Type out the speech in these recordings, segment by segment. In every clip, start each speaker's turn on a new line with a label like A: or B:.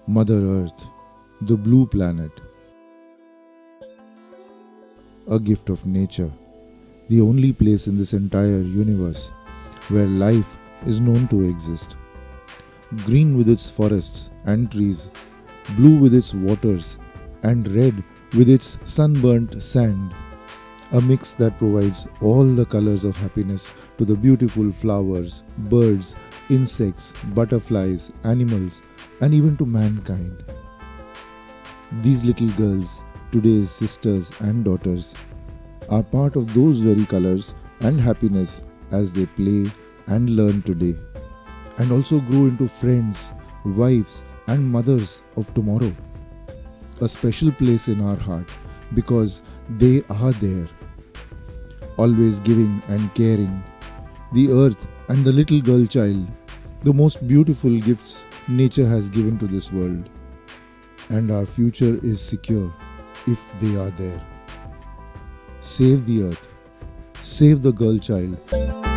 A: Mother Earth, the blue planet, a gift of nature, the only place in this entire universe where life is known to exist. Green with its forests and trees, blue with its waters, and red with its sunburnt sand. A mix that provides all the colors of happiness to the beautiful flowers, birds, insects, butterflies, animals, and even to mankind. These little girls, today's sisters and daughters, are part of those very colors and happiness as they play and learn today, and also grow into friends, wives, and mothers of tomorrow. A special place in our heart because they are there, always giving and caring. The earth and the little girl child, the most beautiful gifts nature has given to this world. And our future is secure if they are there. Save the earth, save the girl child,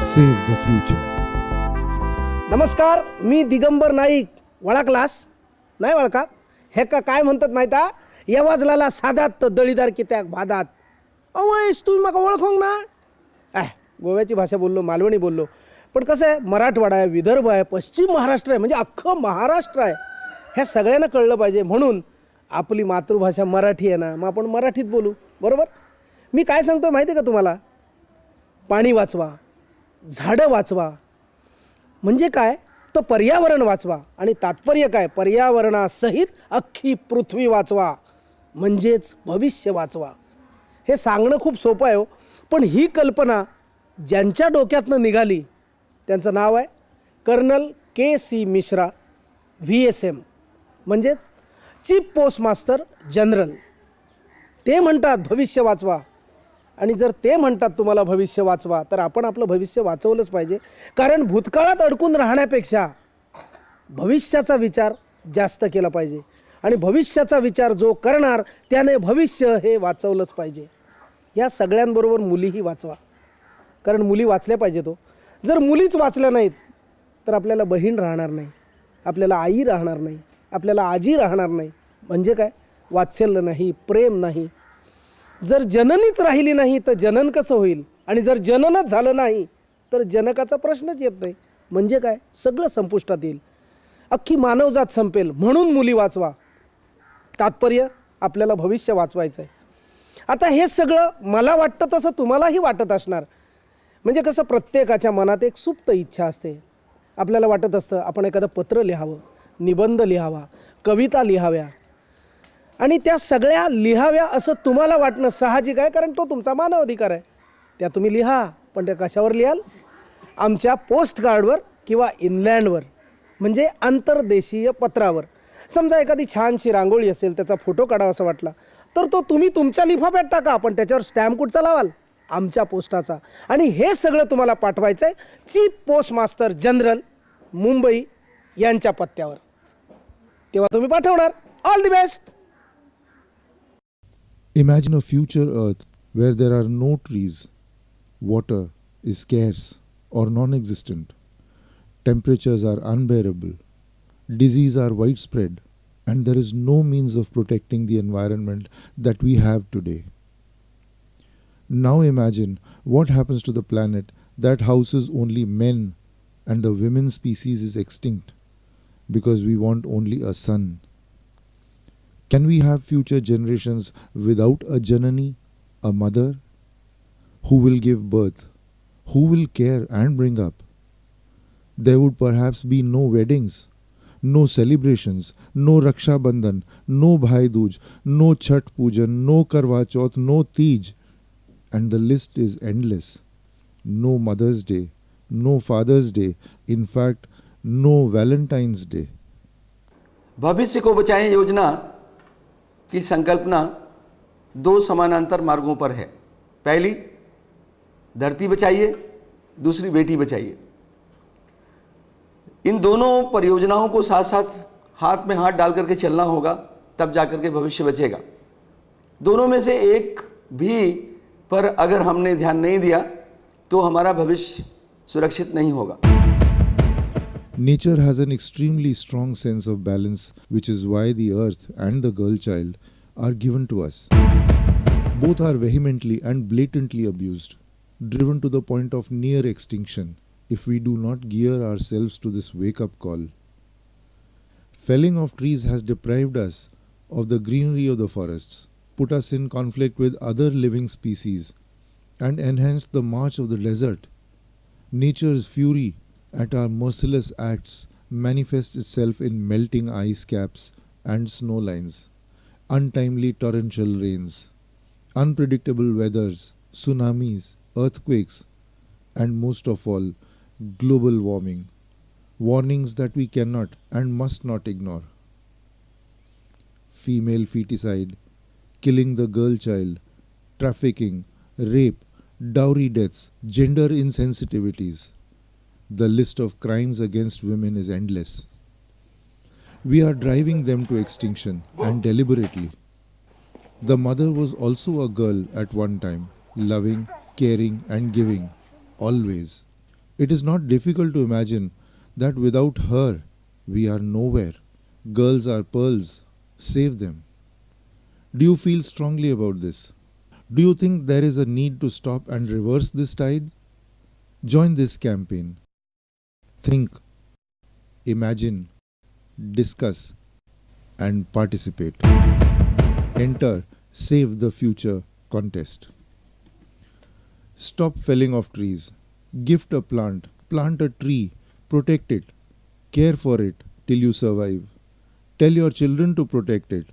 A: save the future.
B: नमस्कार, मी दिगंबर नाईक. वळखलास नाही वळखात? हे काय म्हणतात माहिती आहे? या वाजलाला साधात दळीदार कित्याक भादात. अवयस तुम्ही मका ओळखोंग ना? गोव्याची भाषा बोललो, मालवणी बोललो, पण कसं आहे, मराठवाडा आहे, विदर्भ आहे, पश्चिम महाराष्ट्र आहे, म्हणजे अख्खं महाराष्ट्र आहे. ह्या सगळ्यांना कळलं पाहिजे, म्हणून आपली मातृभाषा मराठी आहे ना, मग आपण मराठीत बोलू. बरोबर? मी काय सांगतो माहिती आहे का तुम्हाला? पाणी वाचवा, झाडं वाचवा, म्हणजे काय तर पर्यावरण वाचवा. आणि तात्पर्य काय? पर्यावरणासहित अख्खी पृथ्वी वाचवा, म्हणजेच भविष्य वाचवा. हे सांगणं खूप सोपं आहे हो, पण ही कल्पना ज्यांच्या डोक्यातनं निघाली त्यांचं नाव आहे कर्नल के.सी. मिश्रा, VSM, म्हणजेच चीफ पोस्टमास्टर जनरल. ते म्हणतात भविष्य वाचवा, आणि जर ते म्हणतात तुम्हाला भविष्य वाचवा, तर आपण आपलं भविष्य वाचवलंच पाहिजे. कारण भूतकाळात अडकून राहण्यापेक्षा भविष्याचा विचार जास्त केला पाहिजे, आणि भविष्याचा विचार जो करणार त्याने भविष्य हे वाचवलंच पाहिजे. या सगळ्यांबरोबर मुलीही वाचवा, कारण मुली वाचल्या पाहिजेत हो. जर मुलीच वाचल्या नाहीत तर आपल्याला बहीण राहणार नाही, आपल्याला आई राहणार नाही, आपल्याला आजी राहणार नाही. म्हणजे काय? वात्सल्य नाही, प्रेम नाही. जर जननीच राहिली नाही तर जनन कसं होईल? आणि जर जननच झालं नाही तर जनकाचा प्रश्नच येत नाही. म्हणजे काय? सगळं संपुष्टात येईल, अख्खी मानवजात संपेल. म्हणून मुली वाचवा. तात्पर्य आपल्याला भविष्य वाचवायचं आहे. आता हे सगळं मला वाटतं तसं तुम्हालाही वाटत असणार. म्हणजे कसं, प्रत्येकाच्या मनात एक सुप्त इच्छा असते. आपल्याला वाटत असतं आपण एखादं पत्र लिहावं, निबंध लिहावा, कविता लिहाव्या, आणि त्या सगळ्या लिहाव्या असं तुम्हाला वाटणं साहजिक आहे, कारण तो तुमचा मानव अधिकार आहे. त्या तुम्ही लिहा, पण त्या कशावर लिहाल? आमच्या पोस्ट कार्डवर किंवा इनलँडवर, म्हणजे आंतरदेशीय पत्रावर. समजा एखादी छानशी रांगोळी असेल, त्याचा फोटो काढावा असं वाटला, तर तो तुम्ही तुमच्या लिफाफ्यात टाका, पण त्याच्यावर स्टॅम्प कुठचा लावाल? आमच्या पोस्टाचा. आणि हे सगळं तुम्हाला पाठवायचं आहे चीफ पोस्टमास्टर जनरल, मुंबई यांच्या पत्त्यावर. तेव्हा तुम्ही पाठवणार. All the best.
A: Imagine a future earth where there are no trees, water is scarce or non-existent, temperatures are unbearable, disease are widespread, and there is no means of protecting the environment that we have today. Now imagine what happens to the planet that houses only men and the women species is extinct because we want only a son. Can we have future generations without a Janani, a mother, who will give birth, who will care and bring up? There would perhaps be no weddings, no celebrations, no Raksha Bandhan, no Bhai Dooj, no Chhat Pujan, no Karwa Chauth, no Teej, and the list is endless. No Mother's Day, no Father's Day, in fact, no Valentine's Day.
C: भविष्य को बचाएं योजना की संकल्पना दो समानांतर मार्गों पर है. पहली, धरती बचाइए, दूसरी बेटी बचाइए. इन दोनों परियोजनाओं को साथ साथ हाथ में हाथ डाल करके चलना होगा, तब जाकर के भविष्य बचेगा. दोनों में से एक भी पर अगर हमने ध्यान नहीं दिया तो हमारा भविष्य सुरक्षित नहीं होगा.
A: Nature has an extremely strong sense of balance, which is why the earth and the girl child are given to us. Both are vehemently and blatantly abused, driven to the point of near extinction if we do not gear ourselves to this wake-up call. Felling of trees has deprived us of the greenery of the forests, put us in conflict with other living species, and enhanced the march of the desert. Nature's fury at our merciless acts manifests itself in melting ice caps and snow lines, untimely torrential rains, unpredictable weathers, tsunamis, earthquakes, and most of all, global warming. Warnings that we cannot and must not ignore. Female feticide, killing the girl child, trafficking, rape, dowry deaths, gender insensitivities. The list of crimes against women is endless. We are driving them to extinction, and deliberately. The mother was also a girl at one time, loving, caring, and giving, always. It is not difficult to imagine that without her, we are nowhere. Girls are pearls. Save them. Do you feel strongly about this? Do you think there is a need to stop and reverse this tide? Join this campaign. Think, imagine, discuss, and participate. Enter Save the Future contest. Stop felling of trees. Gift a plant. Plant a tree. Protect it. Care for it till you survive. Tell your children to protect it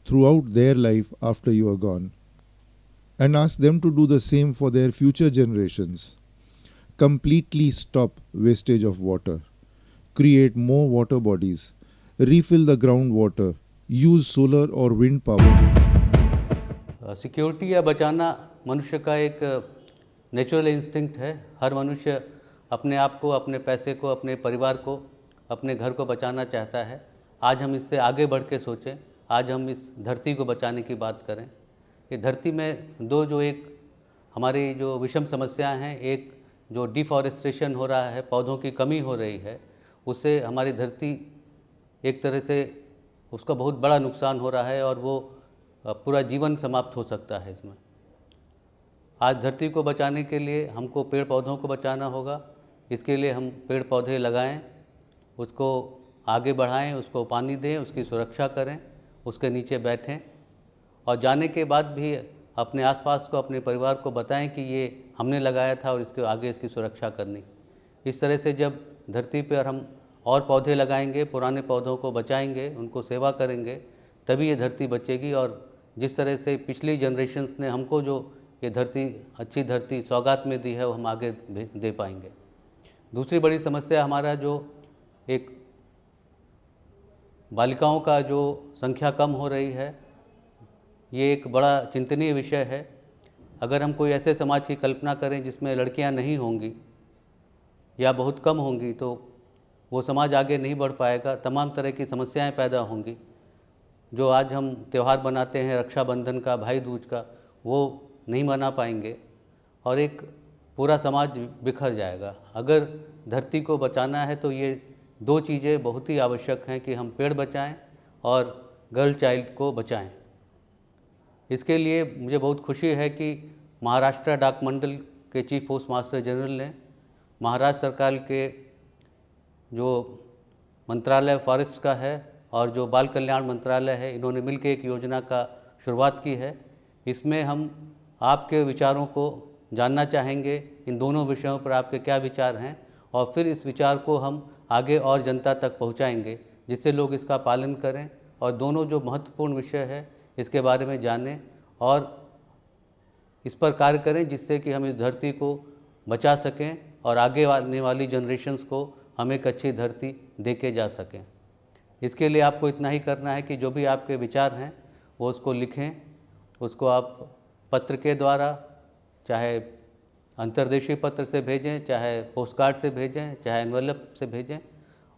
A: throughout their life after you are gone. And ask them to do the same for their future generations. Completely stop wastage of water. Create more water bodies. Refill the groundwater. Use solar or wind power.
D: Security या बचाना मनुष्य का एक natural instinct है। हर मनुष्य अपने आप को, अपने पैसे को, अपने परिवार को, अपने घर को बचाना चाहता है। आज हम इससे आगे बढ़ के सोचें, आज हम इस धरती को बचाने की बात करें। ये धरती में जो एक हमारी जो विषम समस्याएं हैं, एक जो डिफॉरेस्टेशन हो रहा है, पौधों की कमी हो रही है, उससे हमारी धरती एक तरह से उसका बहुत बड़ा नुकसान हो रहा है और वो पूरा जीवन समाप्त हो सकता है इसमें। आज धरती को बचाने के लिए हमको पेड़ पौधों को बचाना होगा। इसके लिए हम पेड़ पौधे लगाएं, उसको आगे बढ़ाएं, उसको पानी दें, उसकी सुरक्षा करें, उसके नीचे बैठें और जाने के बाद भी अपने आसपास को, अपने परिवार को बताएं कि ये हमने लगाया था और इसके आगे इसकी सुरक्षा करनी। इस तरह से जब धरती पर हम और पौधे लगाएंगे, पुराने पौधों को बचाएंगे, उनको सेवा करेंगे, तभी ये धरती बचेगी। और जिस तरह से पिछली जनरेशन्स ने हमको जो ये धरती, अच्छी धरती सौगात में दी है, वो हम आगे दे पाएंगे। दूसरी बड़ी समस्या हमारा जो एक बालिकाओं का जो संख्या कम हो रही है, ये एक बड़ा चिंतनीय विषय है। अगर हम कोई ऐसे समाज की कल्पना करें जिसमें लड़कियां नहीं होंगी या बहुत कम होंगी, तो वो समाज आगे नहीं बढ़ पाएगा। तमाम तरह की समस्याएं पैदा होंगी। जो आज हम त्यौहार बनाते हैं, रक्षाबंधन का, भाई दूज का, वो नहीं मना पाएंगे और एक पूरा समाज बिखर जाएगा। अगर धरती को बचाना है तो ये दो चीज़ें बहुत ही आवश्यक हैं कि हम पेड़ बचाएं और गर्ल चाइल्ड को बचाएं। इसके लिए मुझे बहुत खुशी है कि महाराष्ट्र डाक मंडल के चीफ पोस्ट मास्टर जनरल ने महाराष्ट्र सरकार के जो मंत्रालय फॉरेस्ट का है और जो बाल कल्याण मंत्रालय है, इन्होंने मिलकर एक योजना का शुरुआत की है। इसमें हम आपके विचारों को जानना चाहेंगे, इन दोनों विषयों पर आपके क्या विचार हैं, और फिर इस विचार को हम आगे और जनता तक पहुंचाएंगे, जिससे लोग इसका पालन करें और दोनों जो महत्वपूर्ण विषय है इसके बारे में जानें और इस पर कार्य करें, जिससे कि हम इस धरती को बचा सकें और आगे आने वाली जनरेशन्स को हम एक अच्छी धरती दे के जा सकें। इसके लिए आपको इतना ही करना है कि जो भी आपके विचार हैं वो उसको लिखें। उसको आप पत्र के द्वारा, चाहे अंतर्देशीय पत्र से भेजें, चाहे पोस्ट कार्ड से भेजें, चाहे एनवेलप से भेजें,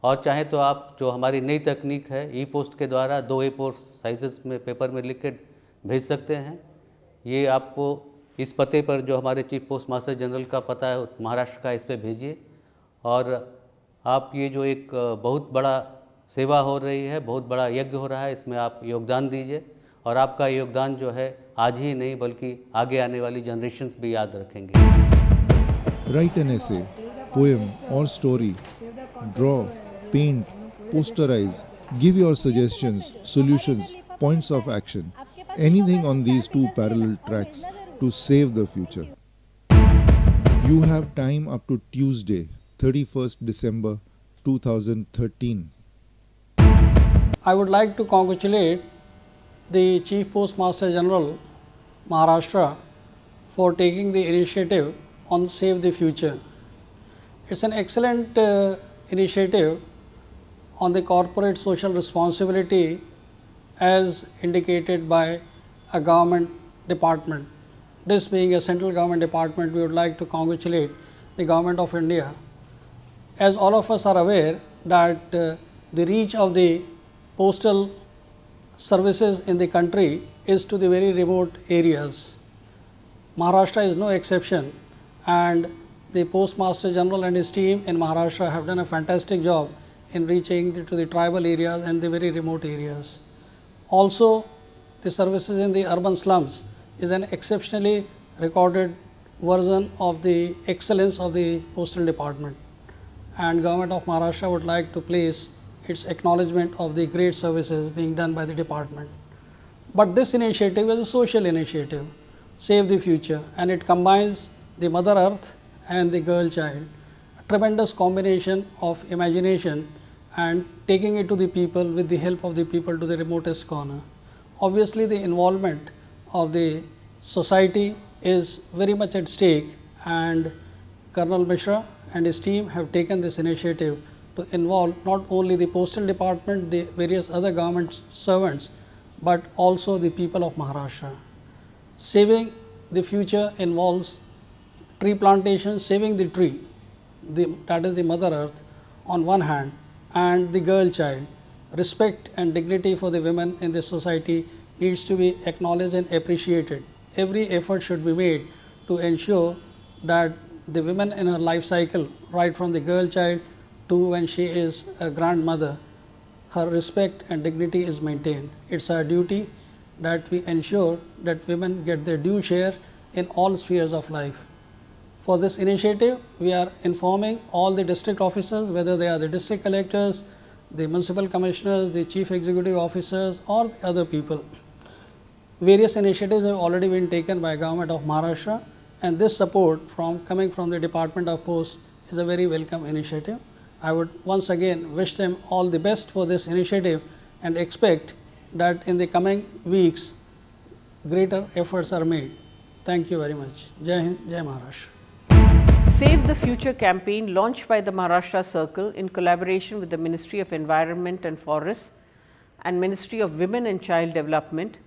D: और चाहे तो आप जो हमारी नई तकनीक है ई पोस्ट के द्वारा 2 A4 साइज़ में पेपर में लिख के भेज सकते हैं। ये आपको इस पते पर जो हमारे चीफ पोस्ट मास्टर जनरल का पता है महाराष्ट्र का, इस पर भेजिए। और आप ये जो एक बहुत बड़ा सेवा हो रही है, बहुत बड़ा यज्ञ हो रहा है, इसमें आप योगदान दीजिए और आपका योगदान जो है आज ही नहीं बल्कि आगे आने वाली जनरेशन्स भी याद रखेंगे।
A: Write an essay, poem or story. Draw, paint, posterize. Give your suggestions, solutions, points of action. Anything on these two parallel tracks to save the future. You have time up to Tuesday, 31st December 2013.
E: I would like to congratulate the Chief Postmaster General, Maharashtra, for taking the initiative on Save the Future. It's an excellent initiative on the corporate social responsibility as indicated by a government department. This being a central government department, we would like to congratulate the Government of India. As all of us are aware that the reach of the postal services in the country is to the very remote areas. Maharashtra is no exception, and the Postmaster General and his team in Maharashtra have done a fantastic job in reaching to the tribal areas and the very remote areas. Also, the services in the urban slums is an exceptionally recorded version of the excellence of the postal department, and Government of Maharashtra would like to place its acknowledgement of the great services being done by the department. But this initiative is a social initiative, Save the Future, and it combines the Mother Earth and the girl child, a tremendous combination of imagination and taking it to the people with the help of the people to the remotest corner. Obviously, the involvement of the society is very much at stake, and Colonel Mishra and his team have taken this initiative to involve not only the postal department, the various other government servants, but also the people of Maharashtra. Saving the future involves tree plantation, saving the tree, that is the Mother Earth on one hand, and the girl child. Respect and dignity for the women in the society needs to be acknowledged and appreciated. Every effort should be made to ensure that the women in her life cycle, right from the girl child to when she is a grandmother, her respect and dignity is maintained. It's our duty that we ensure that women get their due share in all spheres of life. For this initiative, we are informing all the district officers, whether they are the district collectors, the municipal commissioners, the chief executive officers, or the other people. Various initiatives have already been taken by Government of Maharashtra, and this support coming from the Department of Posts is a very welcome initiative. I would once again wish them all the best for this initiative and expect that in the coming weeks greater efforts are made. Thank you very much. Jai Hind, Jai Maharashtra.
F: Save the Future campaign, launched by the Maharashtra Circle in collaboration with the Ministry of Environment and Forests and Ministry of Women and Child Development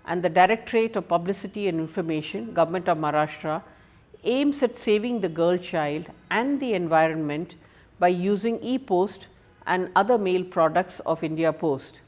F: and the Directorate of Publicity and Information, Government of Maharashtra, aims at saving the girl child and the environment by using e-post and other mail products of India Post.